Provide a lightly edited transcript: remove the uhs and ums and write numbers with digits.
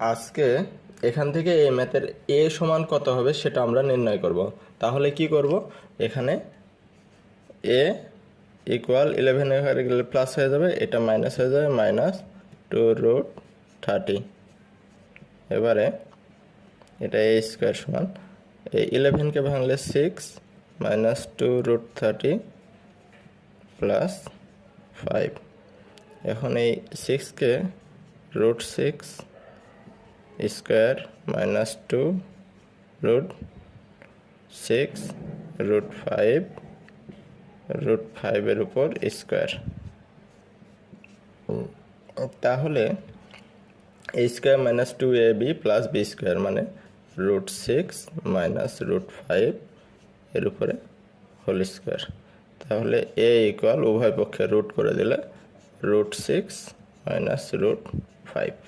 আজকে এখান থেকে এই ম্যাথের এ সমান কত হবে সেটা আমরা নির্ণয় করব। তাহলে কি করব, এখানে এ ইকুয়াল 11 এখানে গেলে প্লাস হয়ে যাবে, এটা মাইনাস হয়ে যাবে, -2√30। এবারে এটা এ স্কোয়ার সমান এই 11কে ভাঙলে 6 -2√30 প্লাস 5। এখন এই 6কে √6 স্কোয়ার -2√6 √5 √5 এর উপর স্কোয়ার। তাহলে a square -2ab plus b square মানে √6 -√5 এর উপরে হোল স্কোয়ার। তাহলে a ইকুয়াল উভয় পক্ষে রুট করে দিলে √6 -√5।